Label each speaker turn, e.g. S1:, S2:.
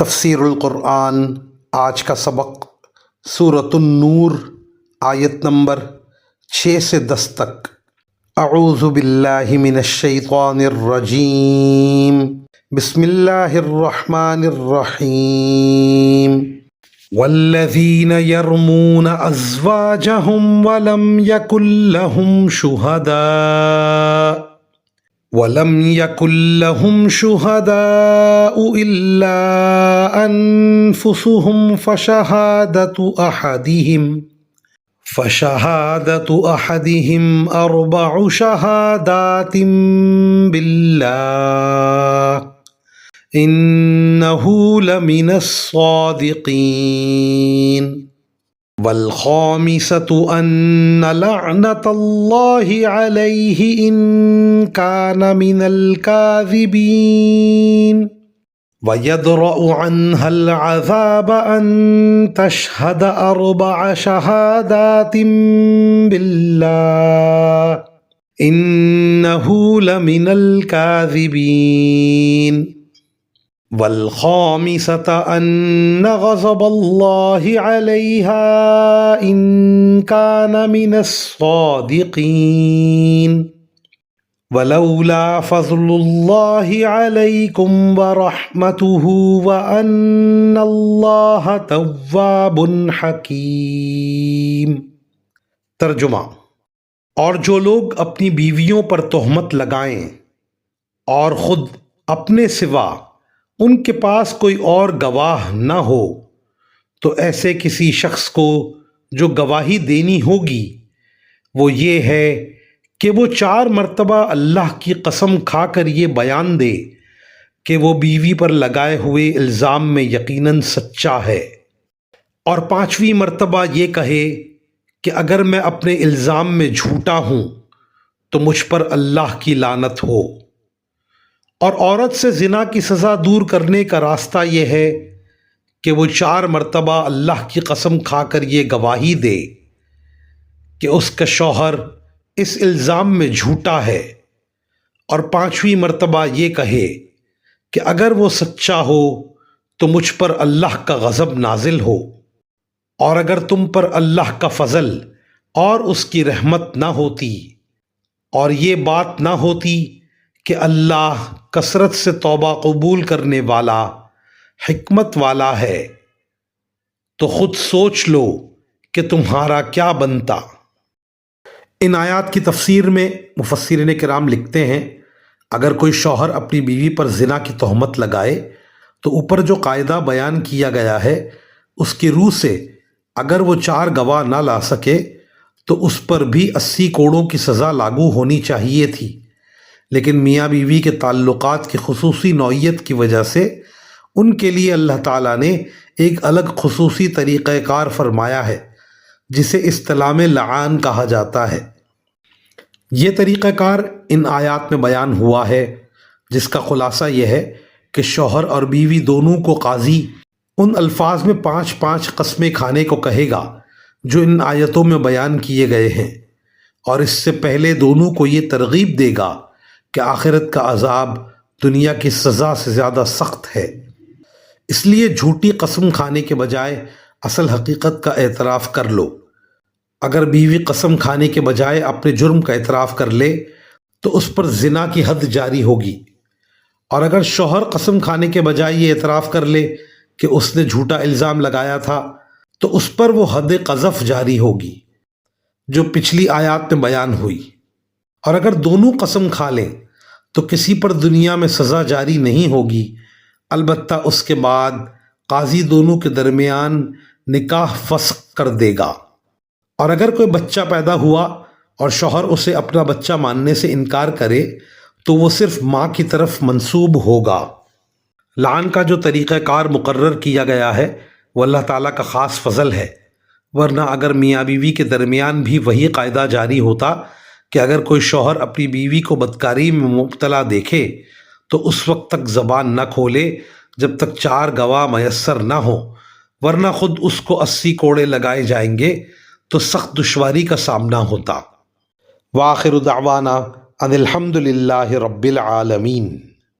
S1: تفسیر القرآن آج کا سبق سورۃ النور آیت نمبر 6 سے 10 تک۔ اعوذ باللہ من الشیطان الرجیم، بسم اللہ الرحمن الرحیم۔ والذین یرمون ازواجہم ولم یکن لہم شہداء الا انفسہم فشہادت احدہم اربع شہادات باللہ انہ لمن الصادقین، والخامسۃ ان لعنۃ اللہ علیہ ان کان من الکاذبین، ویدرأ عنہا العذاب ان تشہد اربع شہادات باللہ انہ لمن الکاذبین، والخامسۃ ان غضب اللہ علیہا ان کان من الصادقین، ولولا فضل اللہ علیکم ورحمتہ وان اللہ تواب حکیم۔ ترجمہ: اور جو لوگ اپنی بیویوں پر تہمت لگائیں اور خود اپنے سوا ان کے پاس کوئی اور گواہ نہ ہو تو ایسے کسی شخص کو جو گواہی دینی ہوگی وہ یہ ہے کہ وہ 4 مرتبہ اللہ کی قسم کھا کر یہ بیان دے کہ وہ بیوی پر لگائے ہوئے الزام میں یقیناً سچا ہے، اور 5ویں مرتبہ یہ کہے کہ اگر میں اپنے الزام میں جھوٹا ہوں تو مجھ پر اللہ کی لعنت ہو۔ اور عورت سے زنا کی سزا دور کرنے کا راستہ یہ ہے کہ وہ 4 مرتبہ اللہ کی قسم کھا کر یہ گواہی دے کہ اس کا شوہر اس الزام میں جھوٹا ہے، اور 5ویں مرتبہ یہ کہے کہ اگر وہ سچا ہو تو مجھ پر اللہ کا غضب نازل ہو، اور اگر تم پر اللہ کا فضل اور اس کی رحمت نہ ہوتی اور یہ بات نہ ہوتی کہ اللہ کثرت سے توبہ قبول کرنے والا حکمت والا ہے، تو خود سوچ لو کہ تمہارا کیا بنتا۔ ان آیات کی تفسیر میں مفسرین کرام لکھتے ہیں اگر کوئی شوہر اپنی بیوی پر زنا کی تہمت لگائے تو اوپر جو قاعدہ بیان کیا گیا ہے اس کی روح سے اگر وہ 4 گواہ نہ لا سکے تو اس پر بھی 80 کوڑوں کی سزا لاگو ہونی چاہیے تھی، لیکن میاں بیوی کے تعلقات کی خصوصی نوعیت کی وجہ سے ان کے لیے اللہ تعالیٰ نے ایک الگ خصوصی طریقہ کار فرمایا ہے جسے استلام لعان کہا جاتا ہے۔ یہ طریقہ کار ان آیات میں بیان ہوا ہے، جس کا خلاصہ یہ ہے کہ شوہر اور بیوی دونوں کو قاضی ان الفاظ میں 5 قسمیں کھانے کو کہے گا جو ان آیتوں میں بیان کیے گئے ہیں، اور اس سے پہلے دونوں کو یہ ترغیب دے گا کہ آخرت کا عذاب دنیا کی سزا سے زیادہ سخت ہے۔ اس لیے جھوٹی قسم کھانے کے بجائے اصل حقیقت کا اعتراف کر لو۔ اگر بیوی قسم کھانے کے بجائے اپنے جرم کا اعتراف کر لے تو اس پر زنا کی حد جاری ہوگی، اور اگر شوہر قسم کھانے کے بجائے یہ اعتراف کر لے کہ اس نے جھوٹا الزام لگایا تھا تو اس پر وہ حد قذف جاری ہوگی جو پچھلی آیات میں بیان ہوئی، اور اگر دونوں قسم کھا لیں تو کسی پر دنیا میں سزا جاری نہیں ہوگی، البتہ اس کے بعد قاضی دونوں کے درمیان نکاح فسخ کر دے گا، اور اگر کوئی بچہ پیدا ہوا اور شوہر اسے اپنا بچہ ماننے سے انکار کرے تو وہ صرف ماں کی طرف منسوب ہوگا۔ لعان کا جو طریقہ کار مقرر کیا گیا ہے وہ اللہ تعالیٰ کا خاص فضل ہے، ورنہ اگر میاں بیوی کے درمیان بھی وہی قاعدہ جاری ہوتا کہ اگر کوئی شوہر اپنی بیوی کو بدکاری میں مبتلا دیکھے تو اس وقت تک زبان نہ کھولے جب تک 4 گواہ میسر نہ ہوں، ورنہ خود اس کو 80 کوڑے لگائے جائیں گے تو سخت دشواری کا سامنا ہوتا۔ وآخر دعوانا ان الحمد للہ رب العالمین۔